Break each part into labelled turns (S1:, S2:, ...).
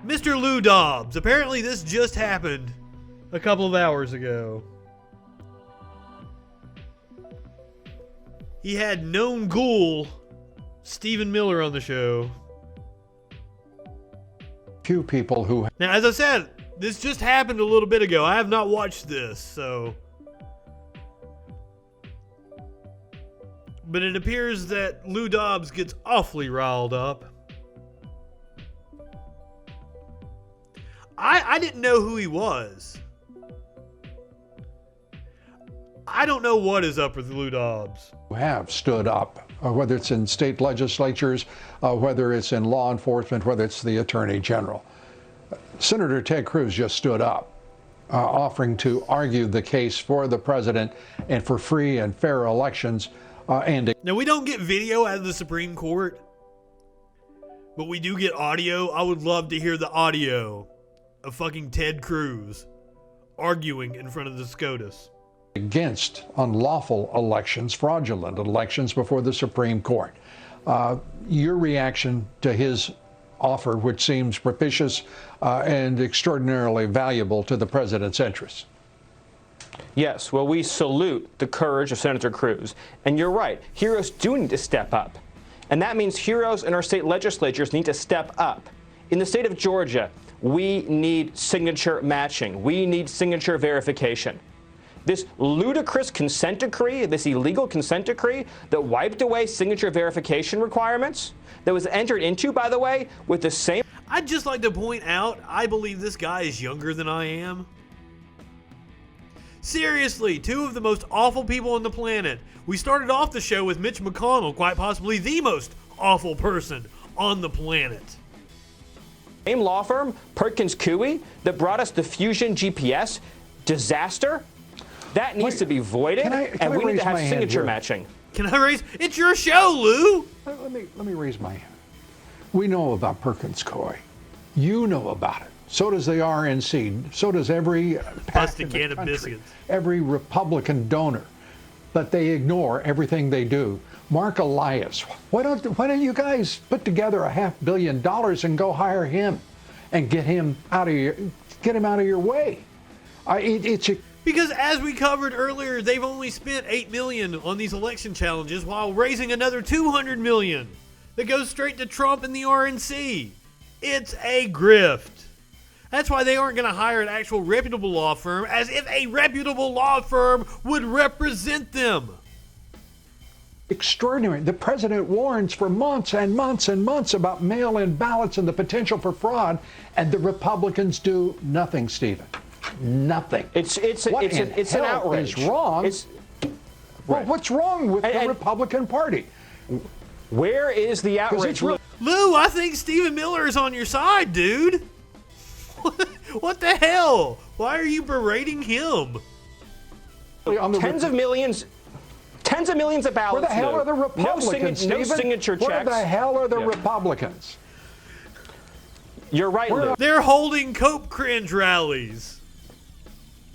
S1: Mr. Lou Dobbs. Apparently this just happened a couple of hours ago. He had known ghoul Stephen Miller on the show.
S2: Few people who...
S1: Now, as I said, this just happened a little bit ago. I have not watched this, so... But it appears that Lou Dobbs gets awfully riled up. I didn't know who he was. I don't know what is up with Lou Dobbs.
S2: have stood up, whether it's in state legislatures, whether it's in law enforcement, whether it's the Attorney General. Senator Ted Cruz just stood up, offering to argue the case for the president and for free and fair elections.
S1: Now, we don't get video out of the Supreme Court, but we do get audio. I would love to hear the audio of fucking Ted Cruz arguing in front of the SCOTUS
S2: against unlawful elections, fraudulent elections before the Supreme Court. Your reaction to his offer, which seems propitious and extraordinarily valuable to the president's interests?
S3: Yes, well, we salute the courage of Senator Cruz. And you're right, heroes do need to step up. And that means heroes in our state legislatures need to step up. In the state of Georgia, we need signature matching. We need signature verification. This ludicrous consent decree, this illegal consent decree that wiped away signature verification requirements, that was entered into, by the way, with the same...
S1: I'd just like to point out, I believe this guy is younger than I am. Seriously, two of the most awful people on the planet. We started off the show with Mitch McConnell, quite possibly the most awful person on the planet.
S3: Same law firm, Perkins Coie, that brought us the Fusion GPS disaster, that needs to be voided, and we need to have signature matching.
S1: Can I raise? It's your show, Lou.
S2: Let me raise my hand. We know about Perkins Coie. You know about it. So does the RNC. So does every PAC in the country, every Republican donor. But they ignore everything they do. Mark Elias. Why don't you guys put together $500 million and go hire him and get him out of your way?
S1: Because as we covered earlier, they've only spent $8 million on these election challenges while raising another $200 million that goes straight to Trump and the RNC. It's a grift. That's why they aren't going to hire an actual reputable law firm, as if a reputable law firm would represent them.
S2: Extraordinary. The president warns for months and months and months about mail-in ballots and the potential for fraud, and the Republicans do nothing, Stephen. Nothing.
S3: It's an outrage.
S2: Is wrong? Well, what's wrong with the Republican Party?
S3: Where is the outrage?
S1: Lou, I think Stephen Miller is on your side, dude. What the hell? Why are you berating him?
S3: Tens of millions of ballots.
S2: Where the hell are the Republicans,
S3: no signature checks.
S2: Where the hell are the Republicans?
S3: You're right, Lou.
S1: They're holding cope cringe rallies.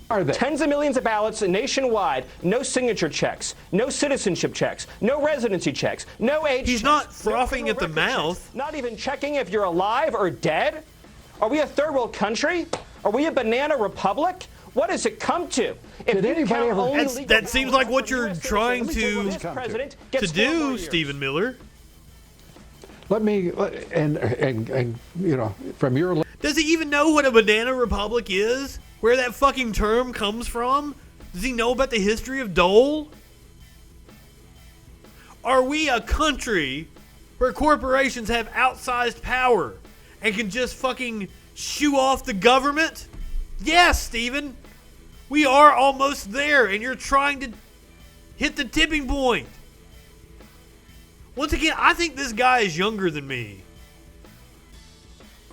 S2: Are they?
S3: Tens of millions of ballots nationwide, no signature checks, no citizenship checks, no residency checks, no age checks.
S1: He's not frothing at the mouth.
S3: Checks, not even checking if you're alive or dead. Are we a third world country? Are we a banana republic? What does it come to? If
S2: Did anybody ever...
S1: That seems like what you're trying to do, Stephen Miller.
S2: Let me, and you know, from your...
S1: Does he even know what a banana republic is? Where that fucking term comes from? Does he know about the history of Dole? Are we a country where corporations have outsized power and can just fucking shoo off the government? Yes, Stephen. We are almost there, and you're trying to hit the tipping point. Once again, I think this guy is younger than me.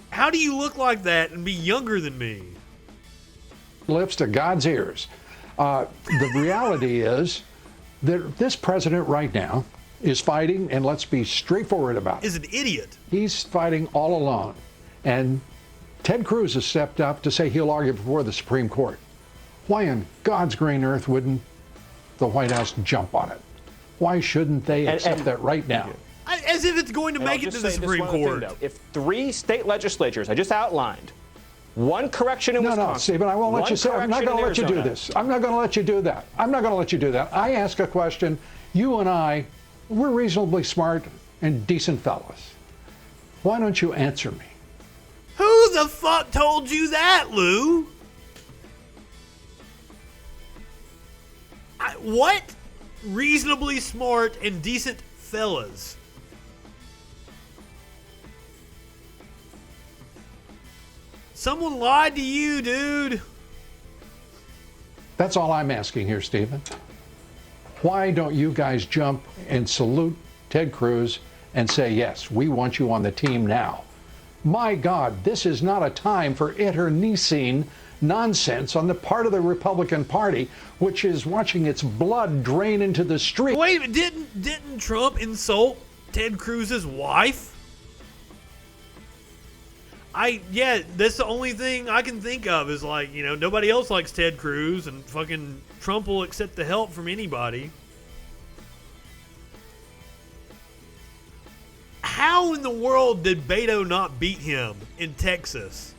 S1: How do you look like that and be younger than me?
S2: Lips to God's ears. The reality is that this president right now is fighting, and let's be straightforward about it.
S1: Is an idiot.
S2: He's fighting all alone. And Ted Cruz has stepped up to say he'll argue before the Supreme Court. Why in God's green earth wouldn't the White House jump on it? Why shouldn't they accept that right now?
S1: As if it's going to make it to the Supreme Court.
S3: If 3 state legislatures I just outlined, one correction in Wisconsin.
S2: No, Stephen, I won't let you say. I'm not going to let you do this. I'm not going to let you do that. I'm not going to let you do that. I ask a question. You and I, we're reasonably smart and decent fellas. Why don't you answer me?
S1: Who the fuck told you that, Lou? What? Reasonably smart and decent fellas. Someone lied to you, dude.
S2: That's all I'm asking here, Stephen. Why don't you guys jump and salute Ted Cruz and say, yes, we want you on the team now? My God, this is not a time for internecine nonsense on the part of the Republican Party, which is watching its blood drain into the street.
S1: Wait a minute, didn't Trump insult Ted Cruz's wife? Yeah, that's the only thing I can think of is like, nobody else likes Ted Cruz and fucking Trump will accept the help from anybody. How in the world did Beto not beat him in Texas?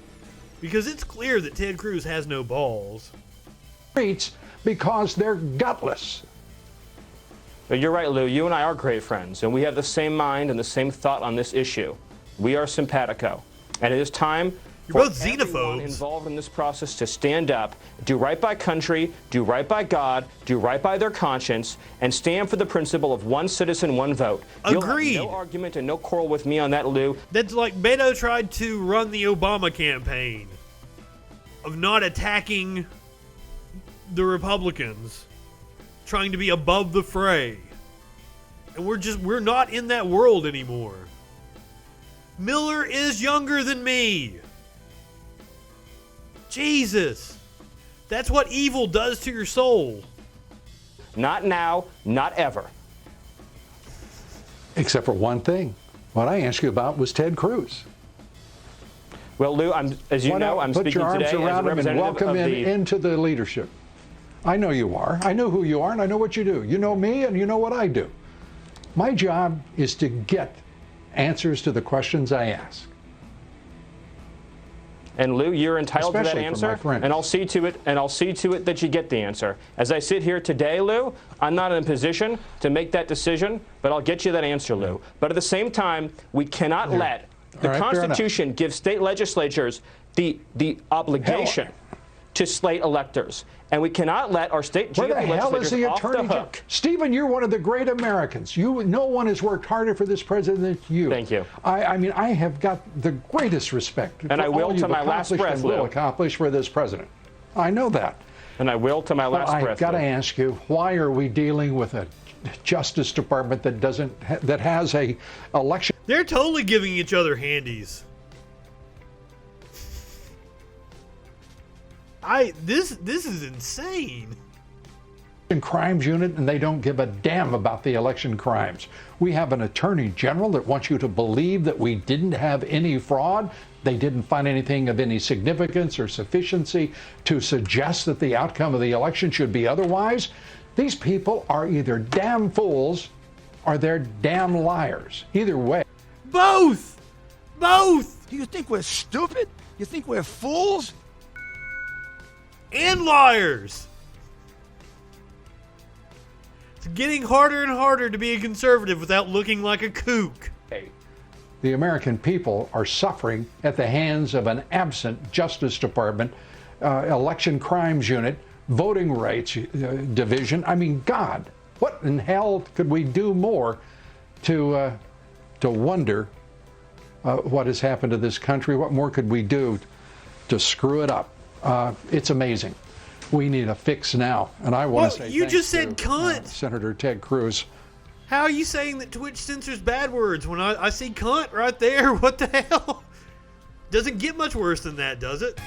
S1: Because it's clear that Ted Cruz has no balls.
S2: Because they're gutless.
S3: But you're right, Lou. You and I are great friends, and we have the same mind and the same thought on this issue. We are simpatico. And it is time for everyone involved in this process to stand up, do right by country, do right by God, do right by their conscience, and stand for the principle of one citizen, one vote.
S1: Agreed.
S3: You'll have no argument and no quarrel with me on that, Lou.
S1: That's like Beto tried to run the Obama campaign of not attacking the Republicans, trying to be above the fray. And we're not in that world anymore. Miller is younger than me. Jesus. That's what evil does to your soul.
S3: Not now, not ever.
S2: Except for one thing. What I asked you about was Ted Cruz.
S3: Well, Lou, as you know, I'm speaking today as a representative of the... Put your arms around him and welcome him
S2: into the leadership. I know you are. I know who you are, and I know what you do. You know me, and you know what I do. My job is to get answers to the questions I ask.
S3: And Lou, you're entitled to that answer, and I'll see to it that you get the answer. As I sit here today, Lou, I'm not in a position to make that decision, but I'll get you that answer, Lou. But at the same time, we cannot let the Constitution give state legislatures the obligation to slate electors. And we cannot let our state GOP legislators off the hook.
S2: Stephen, you're one of the great Americans. No one has worked harder for this president than you.
S3: Thank you.
S2: I mean, I have got the greatest respect
S3: and I will to my last breath,
S2: Lou. Accomplish for this president. I know that.
S3: And I will to my last breath.
S2: I've got to ask you, why are we dealing with a Justice Department that has a election?
S1: They're totally giving each other handies. This is insane.
S2: Crimes unit, and they don't give a damn about the election crimes. We have an attorney general that wants you to believe that we didn't have any fraud. They didn't find anything of any significance or sufficiency to suggest that the outcome of the election should be otherwise. These people are either damn fools or they're damn liars. Either way.
S1: Both! Both!
S4: Do you think we're stupid? You think we're fools?
S1: And liars! It's getting harder and harder to be a conservative without looking like a kook.
S2: The American people are suffering at the hands of an absent Justice Department, election crimes unit, voting rights division. I mean, God, what in hell could we do more to wonder what has happened to this country? What more could we do to screw it up? It's amazing. We need a fix now. And I want to say
S1: you just said cunt.
S2: Senator Ted Cruz.
S1: How are you saying that Twitch censors bad words when I see cunt right there? What the hell? Doesn't get much worse than that, does it?